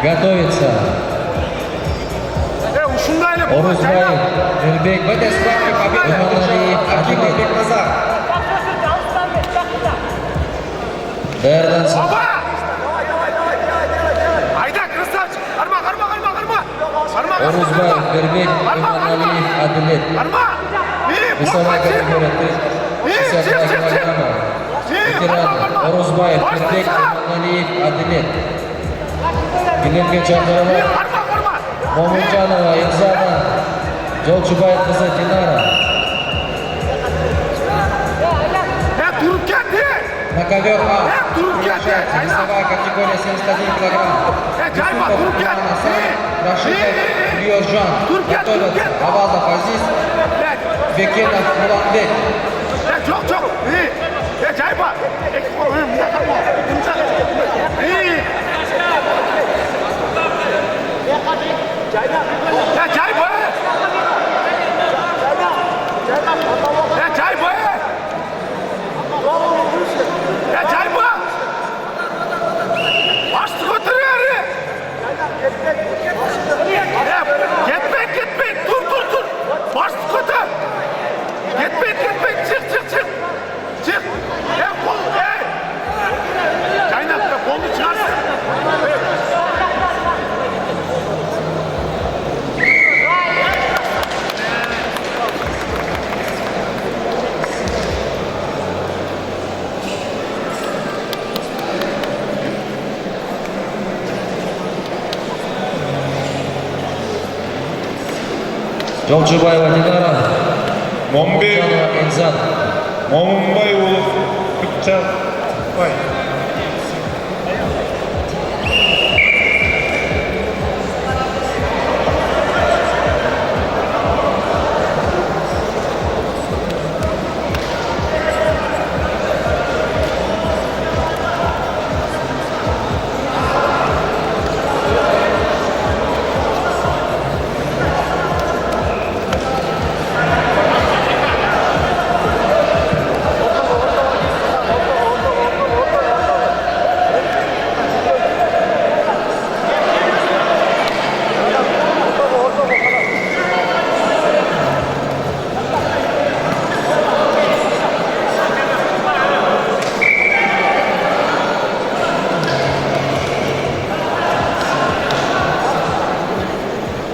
Готовится. Орузбаев, Мирбек, в этой схватке победа Иманалиев, Адилет. Берденсон. Орузбаев, Мирбек, Иманалиев, Адилет. Весовая категория 62 килограмма. Ветераны Орузбаев, Мирбек, Иманалиев, Адилет. Геленге Чандырова, Момунжанова, Илзада, Жолчубаев кызы Динара. На ковер А приглашается весовая категория 71 килограмм. Рашидов, Риожан. Готовятся Авазов Азиз, Бекенов, Муланбек. Жолчубаева Динара, Момунжанова Эльзад. Момунбай улы Күтчабай.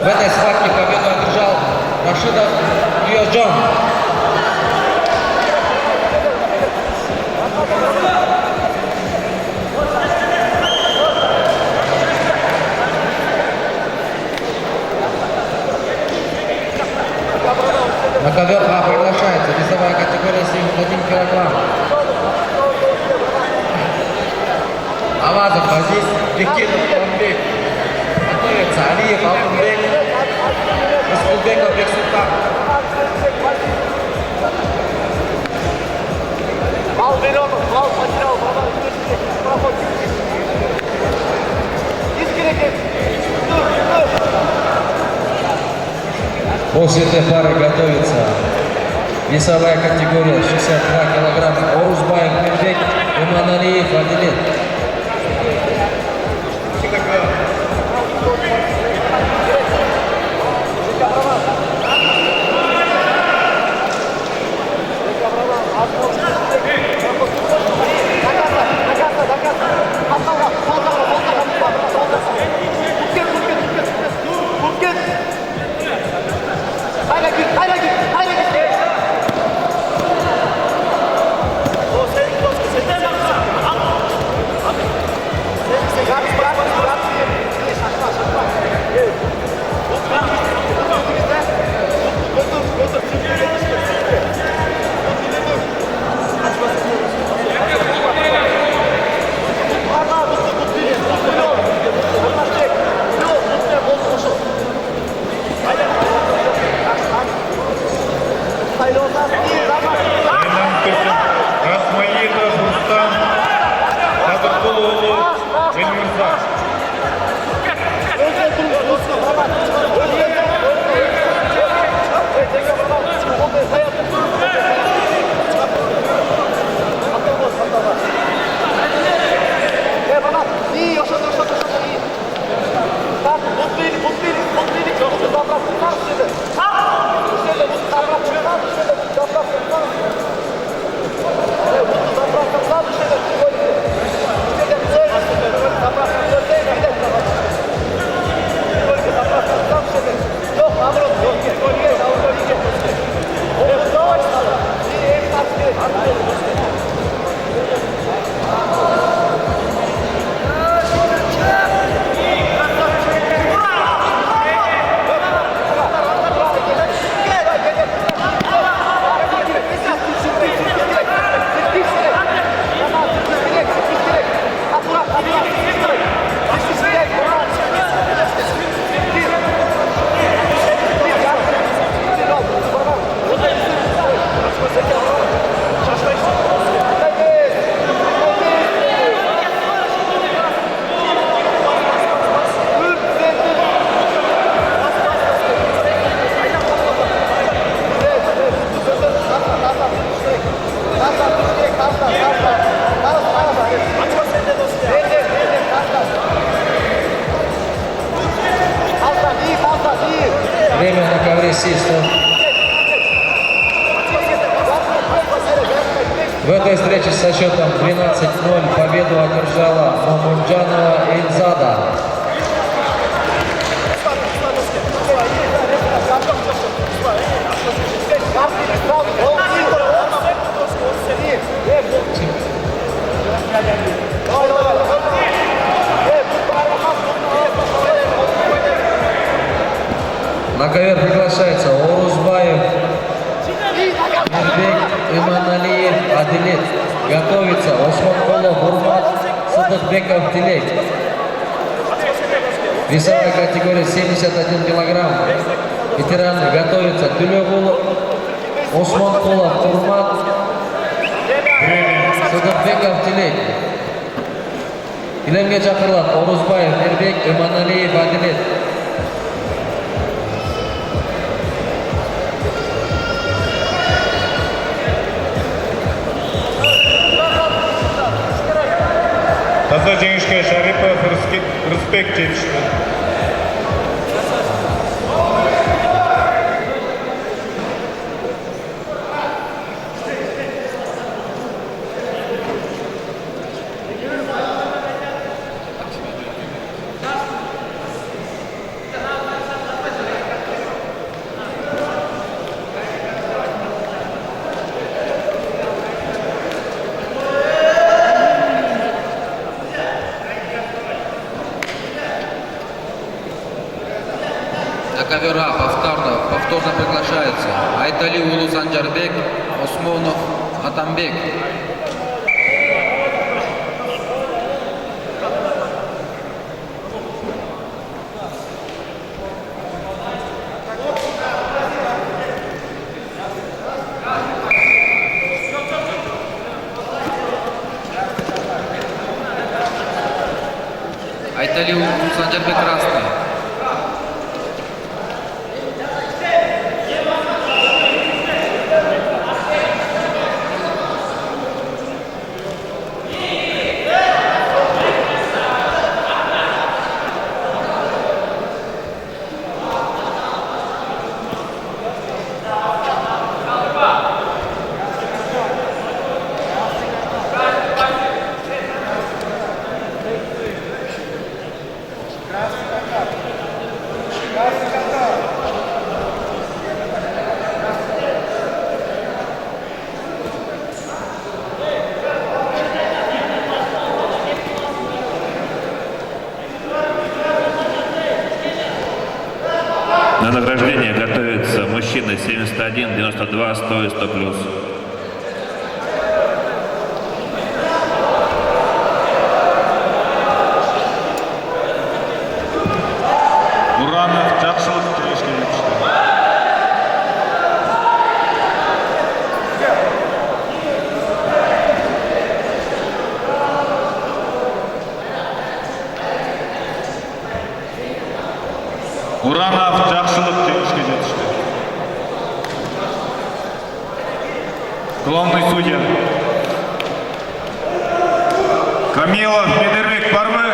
В этой схватке победу одержал Рашидов Риожан. На ковер А приглашается весовая категория 71 килограмм. Авазов Азиз, Бекенов Муланбек. Готовится Алиев Алтынбек, Республиков Бексултан. После этой пары готовится весовая категория 62 килограмма. Орузбаев Мирбек, Иманалиев Адилет. России 100. В этой встрече со счетом 12-0 победу одержала Мамунджанова Ильзада. На ковер приглашается Орузбаев, Мирбек Иманалиев, Адилет. Готовится Османкулов, Урмат, Садыкбеков, Тилек. Весовая категория 71 килограмм. Ветераны готовятся Тюлегулов, Османкулов, Урмат, Садыкбеков, Тилек. Илемге чакырылат Орузбаев, Мирбек Иманалиев, Адилет. Таза жеңішке Шарипов Рысбек жетішті. На ковера повторно приглашается Айтали Улу Санджарбек, Осмонов Атамбек. Айтали Улу Санджарбек красный. На награждение готовится мужчина 71, 92, 100 и 100 плюс. Уранов жақшылық тірешке жетішті. Уранов жақшылық тірешке жетішті. Главный судья. Камилов, Бедербек бар ма?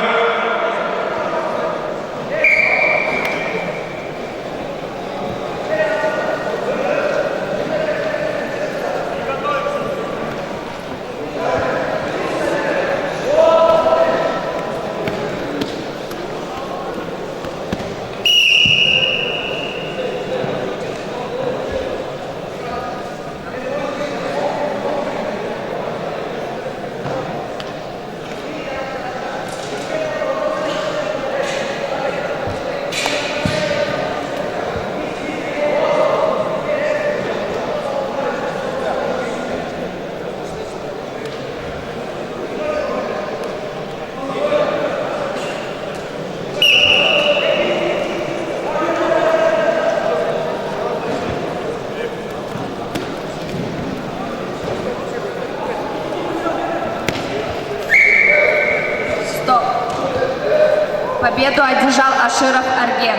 Победу одержал Аширов Арген.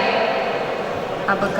АБК.